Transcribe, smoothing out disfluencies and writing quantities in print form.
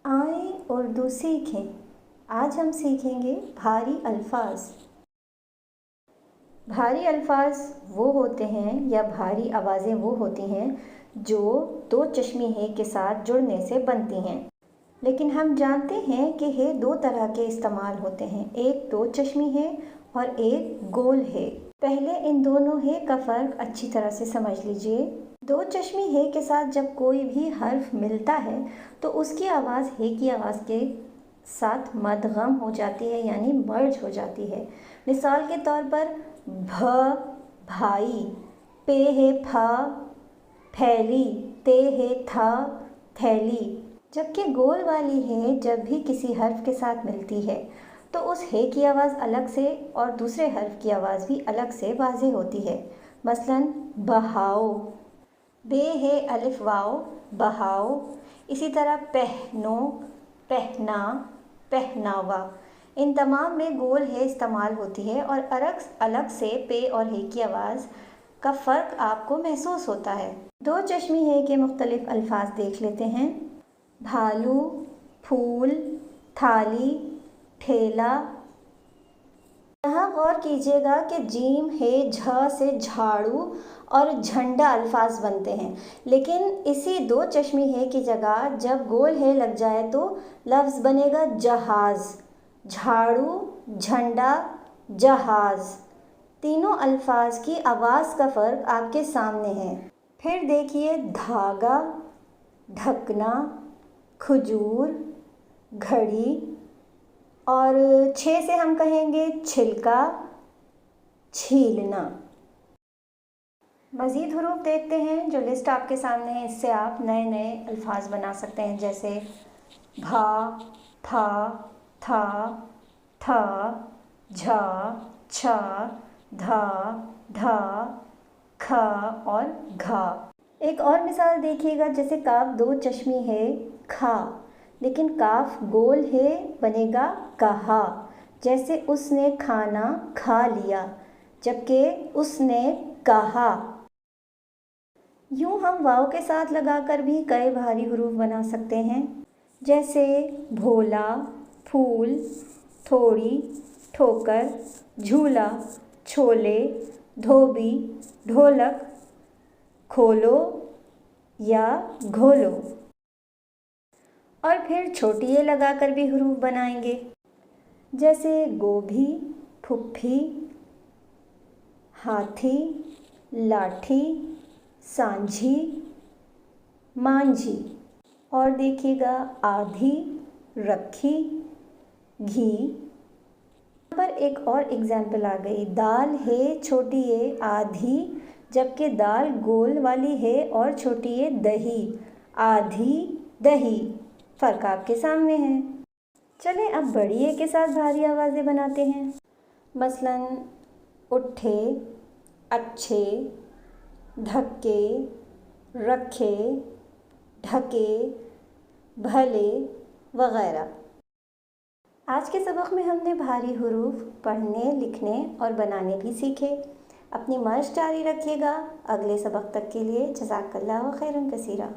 आएँ उर्दू सीखें। आज हम सीखेंगे भारी अल्फाज। भारी अल्फाज वो होते हैं या भारी आवाज़ें वो होती हैं जो दो चश्मी हे के साथ जुड़ने से बनती हैं। लेकिन हम जानते हैं कि हे दो तरह के इस्तेमाल होते हैं, एक दो चश्मी है और एक गोल है। पहले इन दोनों हे का फ़र्क अच्छी तरह से समझ लीजिए। दो चश्मी हे के साथ जब कोई भी हर्फ मिलता है तो उसकी आवाज़ हे की आवाज़ के साथ मदगम हो जाती है, यानी मर्ज हो जाती है। मिसाल के तौर पर भ भाई, पे है फा फैली, ते है था थैली। जबकि गोल वाली हे जब भी किसी हर्फ के साथ मिलती है तो उस हे की आवाज़ अलग से और दूसरे हर्फ की आवाज़ भी अलग से वाज़ेह होती है। मसलन बहाओ, बे है अलिफ वाओ बहाओ। इसी तरह पहनो, पहना, पहनावा। इन तमाम में गोल है इस्तेमाल होती है और अलग से पे और हे की आवाज़ का फ़र्क आपको महसूस होता है। दो चश्मी हे के मुख्तलिफ अल्फाज देख लेते हैं। भालू, फूल, थाली, ठेला। यहाँ गौर कीजिएगा कि जीम है झ से झाड़ू और झंडा अल्फाज बनते हैं, लेकिन इसी दो चश्मी है की जगह जब गोल है लग जाए तो लफ्ज़ बनेगा जहाज़। झाड़ू, झंडा, जहाज़। तीनों अल्फाज की आवाज़ का फ़र्क आपके सामने है। फिर देखिए धागा, ढकना, खजूर, घड़ी। और 6 से हम कहेंगे छिलका, छीलना। मज़ीद हुरूफ देखते हैं जो लिस्ट आपके सामने है, इससे आप नए नए अल्फाज बना सकते हैं, जैसे भा, था, था, था, झा, छा, धा, धा, खा और घा। एक और मिसाल देखिएगा, जैसे काफ दो चश्मी है खा, लेकिन काफ गोल है बनेगा कहा। जैसे उसने खाना खा लिया, जबकि उसने कहा। यूँ हम वाव के साथ लगाकर भी कई भारी हुरूफ बना सकते हैं, जैसे भोला, फूल, थोड़ी, ठोकर, झूला, छोले, धोबी, ढोलक, खोलो या घोलो। और फिर छोटी ए लगाकर भी हुरूफ बनाएंगे, जैसे गोभी, फुफ्फी, हाथी, लाठी, सांझी, मांझी। और देखिएगा आधी, रखी, घी। यहाँ पर एक और एग्जाम्पल आ गई, दाल है छोटी ए आधी, जबकि दाल गोल वाली है और छोटी ए दही, आधी दही। फ़र्क आपके सामने है। चलें अब बड़ी ए के साथ भारी आवाज़ें बनाते हैं। मसलन उठे, अच्छे, धक्के, रखे, ढके, भले वगैरह। आज के सबक में हमने भारी हुरूफ पढ़ने, लिखने और बनाने भी सीखे। अपनी मशक़ जारी रखिएगा। अगले सबक तक के लिए जज़ाकल्लाहु खैरन कसीरा।